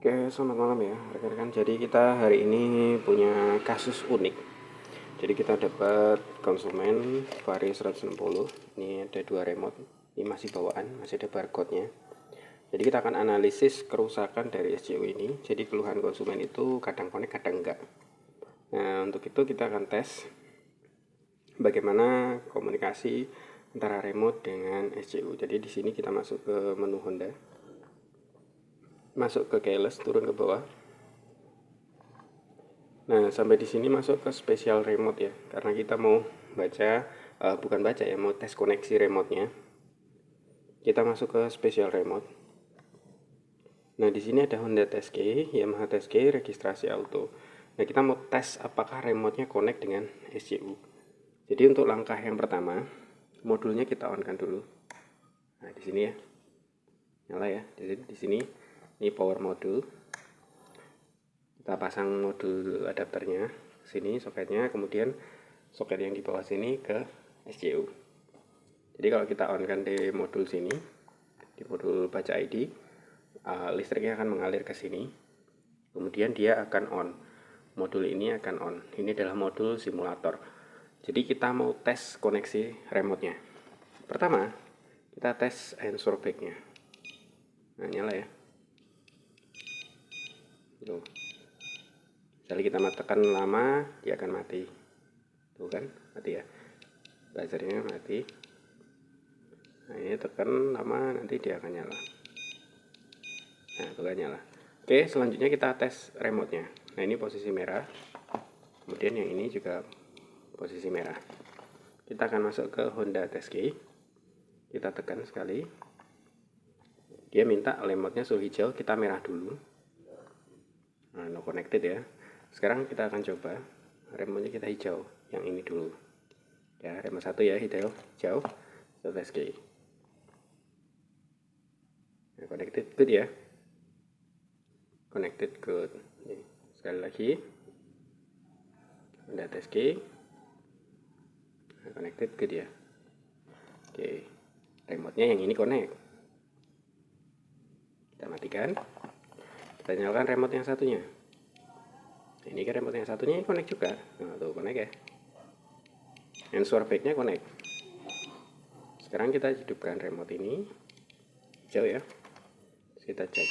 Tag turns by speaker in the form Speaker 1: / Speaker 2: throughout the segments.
Speaker 1: Oke, selamat malam ya rekan-rekan. Jadi kita hari ini punya kasus unik. Jadi kita dapat konsumen Vario 160. Ini ada dua remote. Ini masih bawaan, masih ada barcode-nya. Jadi kita akan analisis kerusakan dari SCU ini. Jadi keluhan konsumen itu kadang connect, kadang enggak. Nah, untuk itu kita akan tes bagaimana komunikasi antara remote dengan SCU. Jadi di sini kita masuk ke menu Honda. Masuk ke keyless, turun ke bawah. Nah, sampai di sini masuk ke special remote ya, karena kita mau baca, bukan baca ya, mau tes koneksi remote-nya. Kita masuk ke special remote. Nah, di sini ada Honda TSK, Yamaha TSK, registrasi auto. Nah, kita mau tes apakah remote-nya connect dengan SCU. Jadi untuk langkah yang pertama, modulnya kita on-kan dulu. Nah, di sini ya, nyala ya. Jadi di sini ini power module. Kita pasang modul adapternya sini, soketnya, kemudian soket yang di bawah sini ke SCU. Jadi kalau kita on kan di modul sini, di modul baca ID, listriknya akan mengalir ke sini, kemudian dia akan on. Modul ini akan on. Ini adalah modul simulator. Jadi kita mau tes koneksi remote-nya. Pertama, kita tes answer back-nya. Nah, nyala ya. Tuh. Misalnya kita tekan lama, dia akan mati. Tuh kan, mati ya. Buzzernya mati. Nah, ini tekan lama, nanti dia akan nyala. Nah, tuh kan nyala. Oke, selanjutnya kita tes remote-nya. Nah, ini posisi merah. Kemudian yang ini juga posisi merah. Kita akan masuk ke Honda TSK. Kita tekan sekali. Dia minta remote-nya suhu hijau, kita merah dulu. Nah, no connected ya. Sekarang kita akan coba remote-nya kita hijau, yang ini dulu. Ya, remote 1 ya, hijau, TSK. Nah, connected, good ya. Connected, good. Nih, sekali lagi. Honda TSK. Nah, connected, good ya. Oke, remote-nya yang ini connect. Kita matikan. Kita nyalakan remote yang satunya. Ini kan remote yang satunya ini connect juga. Nah, tuh connect ya. Answer back-nya connect. Sekarang kita hidupkan remote ini. Hijau ya. Terus kita cek.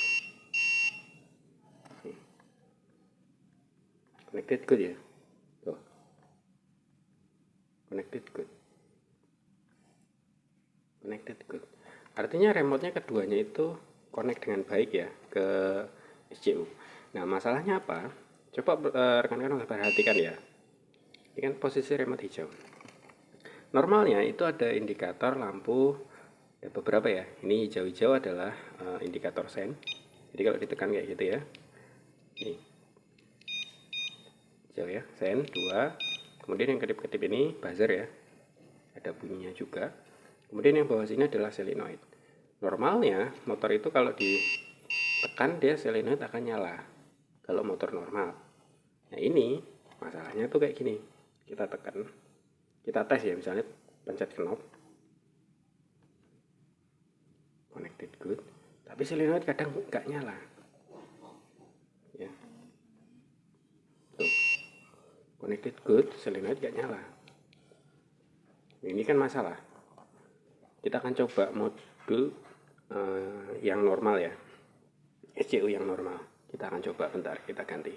Speaker 1: Connected good ya. Tuh. Connected good. Connected good. Artinya remote-nya keduanya itu connect dengan baik ya ke SCU. Nah, masalahnya apa? Coba rekan-rekan perhatikan ya. Ini kan posisi remote hijau. Normalnya itu ada indikator lampu, ada beberapa ya. Ini hijau-hijau adalah indikator sen. Jadi kalau ditekan kayak gitu ya. Nih. Hijau ya, sen 2. Kemudian yang kedip-kedip ini buzzer ya. Ada bunyinya juga. Kemudian yang bawah sini adalah solenoid. Normalnya motor itu kalau ditekan dia solenoid akan nyala. Kalau motor normal. Nah, ini masalahnya tuh kayak gini. Kita tekan, kita tes ya, misalnya pencet knob, connected good, tapi solenoid kadang nggak nyala ya. Tuh, connected good, solenoid nggak nyala. Ini kan masalah. Kita akan coba modul yang normal ya, SCU yang normal. Kita akan coba, bentar, kita ganti.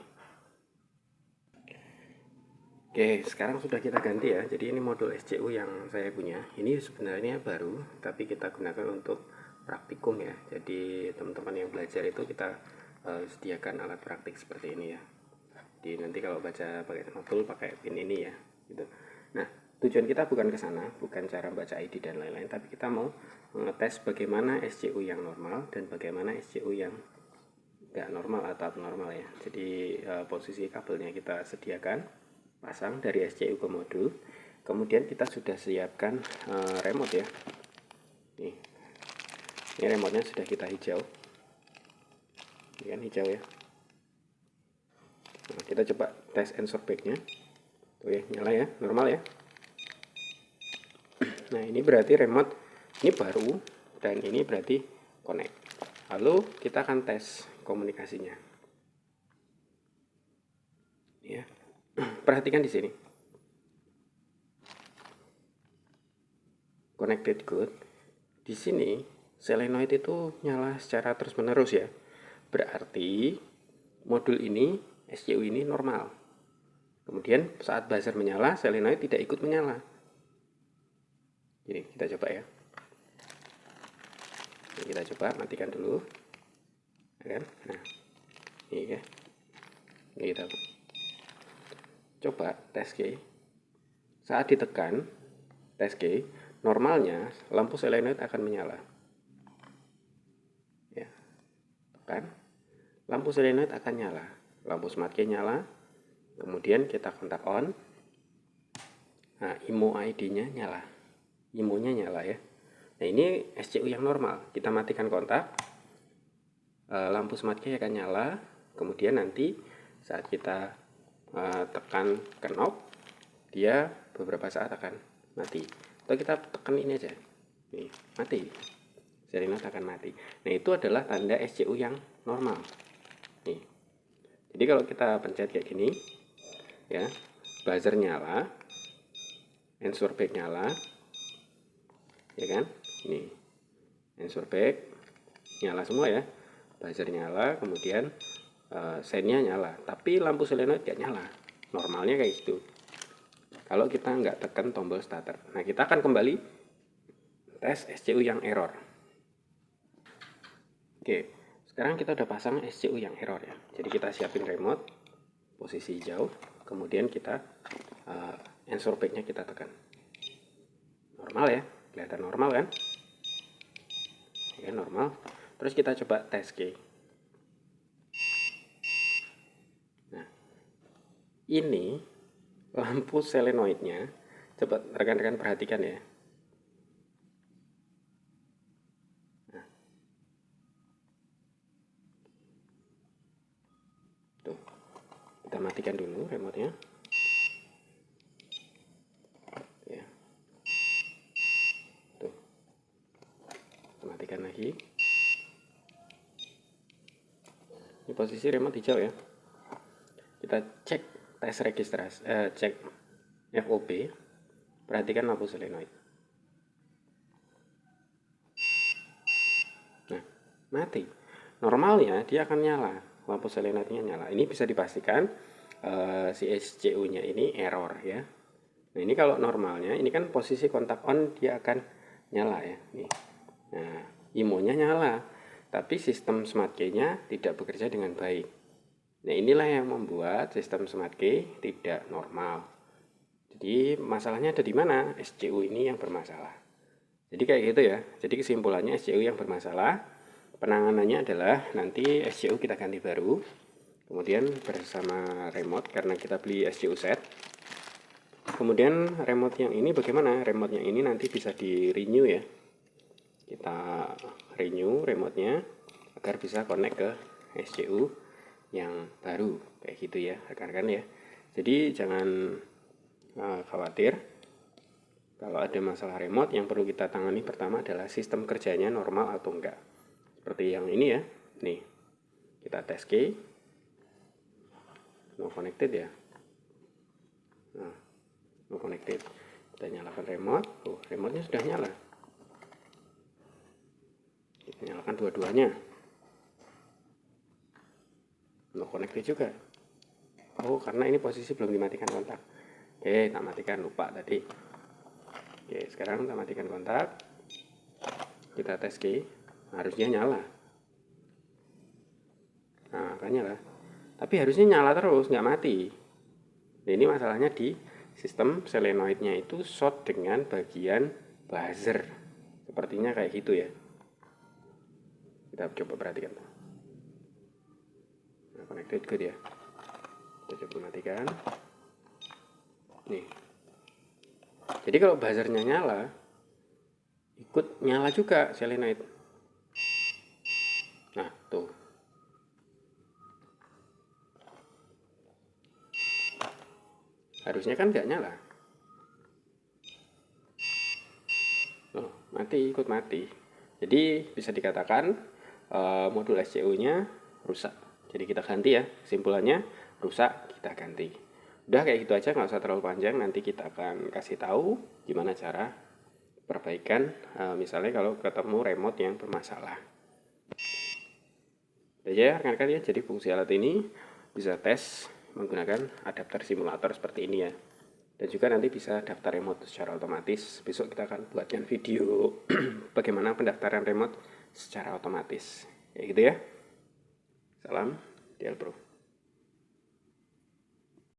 Speaker 1: Oke, sekarang sudah kita ganti ya. Jadi ini modul SCU yang saya punya. Ini sebenarnya baru, tapi kita gunakan untuk praktikum ya. Jadi teman-teman yang belajar itu kita sediakan alat praktik seperti ini ya. Jadi nanti kalau baca pakai modul pakai pin ini ya, gitu. Nah, tujuan kita bukan ke sana, bukan cara baca ID dan lain-lain, tapi kita mau mengetes bagaimana SCU yang normal dan bagaimana SCU yang nggak normal atau abnormal ya. Jadi posisi kabelnya kita sediakan, pasang dari SCU ke modul. Kemudian kita sudah siapkan remote ya. Nih, ini remote-nya sudah kita hijau. Ini kan hijau ya. Nah, kita coba tes answer back-nya. Tuh ya, nyala ya, normal ya. Nah, ini berarti remote ini baru dan ini berarti connect. Lalu kita akan tes komunikasinya. Ya. Perhatikan di sini. Connected good. Di sini solenoid itu nyala secara terus-menerus ya. Berarti modul ini, SCU ini normal. Kemudian saat buzzer menyala, solenoid tidak ikut menyala. Jadi kita coba ya. Ini kita coba matikan dulu. Ya kan? Nah, ini ya. Ini kita coba tes key. Saat ditekan tes key, normalnya lampu solenoid akan menyala. Ya. Tekan. Lampu solenoid akan nyala. Lampu smart key nyala. Kemudian kita kontak on. Nah, IMO ID-nya nyala. IMO-nya nyala ya. Nah, ini SCU yang normal. Kita matikan kontak. Lampu smart key akan nyala. Kemudian nanti saat kita tekan ke knob, dia beberapa saat akan mati. Atau kita tekan ini aja. Nih, mati. Solenoid akan mati. Nah, itu adalah tanda SCU yang normal. Nih. Jadi kalau kita pencet kayak gini, ya, buzzer nyala, answer back nyala, ya kan? Ini answer back nyala semua ya, buzzer nyala, kemudian sign-nya nyala, tapi lampu solenoid gak nyala. Normalnya kayak gitu. Kalau kita nggak tekan tombol starter. Nah, kita akan kembali tes SCU yang error. Oke, sekarang kita udah pasang SCU yang error ya. Jadi kita siapin remote, posisi hijau, kemudian kita answer back-nya kita tekan. Normal ya, kelihatan normal kan? Ya, normal. Terus kita coba tes key. Nah, ini lampu solenoidnya, coba rekan-rekan perhatikan ya. Nah, tuh, kita matikan dulu remote-nya. Ya. Tuh, kita matikan lagi. Ini posisi remote hijau ya. Kita cek tes registrasi, cek FOB. Perhatikan lampu solenoid. Nah, mati. Normalnya dia akan nyala, lampu solenoidnya nyala. Ini bisa dipastikan si SCU-nya ini error ya. Nah, ini kalau normalnya, ini kan posisi kontak on dia akan nyala ya. Nih. Nah, IMO-nya nyala, tapi sistem smart key-nya tidak bekerja dengan baik. Nah, inilah yang membuat sistem smart key tidak normal. Jadi masalahnya ada di mana? SCU ini yang bermasalah. Jadi kayak gitu ya. Jadi kesimpulannya SCU yang bermasalah. Penanganannya adalah nanti SCU kita ganti baru. Kemudian bersama remote karena kita beli SCU set. Kemudian remote yang ini bagaimana? Remote yang ini nanti bisa di renew ya. Kita renew remote-nya agar bisa connect ke SCU yang baru kayak gitu ya rekan-rekan ya. Jadi jangan khawatir kalau ada masalah remote. Yang perlu kita tangani pertama adalah sistem kerjanya normal atau enggak. Seperti yang ini ya. Nih, kita tes key. No connected ya. Nah, no connected. Kita nyalakan remote. Remote-nya sudah nyala. Kita nyalakan dua-duanya. No connected juga. Karena ini posisi belum dimatikan kontak. Oke, tak matikan, lupa tadi. Oke, sekarang kita matikan kontak. Kita tes key. Harusnya nyala. Nah, kan nyala. Tapi harusnya nyala terus, nggak mati. Nah, ini masalahnya di sistem solenoidnya itu short dengan bagian buzzer. Sepertinya kayak gitu ya. Kita coba perhatikan. Nah, connected good ya. Kita coba matikan. Nih. Jadi kalau buzzernya nyala, ikut nyala juga solenoid. Nah, tuh. Harusnya kan nggak nyala. Mati, ikut mati. Jadi bisa dikatakan modul SCU-nya rusak. Jadi kita ganti ya, kesimpulannya rusak kita ganti. Udah kayak gitu aja, nggak usah terlalu panjang. Nanti kita akan kasih tahu gimana cara perbaikan misalnya kalau ketemu remote yang bermasalah. Udah ya rekan-rekan ya, jadi fungsi alat ini bisa tes menggunakan adapter simulator seperti ini ya. Dan juga nanti bisa daftar remote secara otomatis. Besok kita akan buatkan video bagaimana pendaftaran remote secara otomatis. Kayak gitu ya. Salam Dial Pro.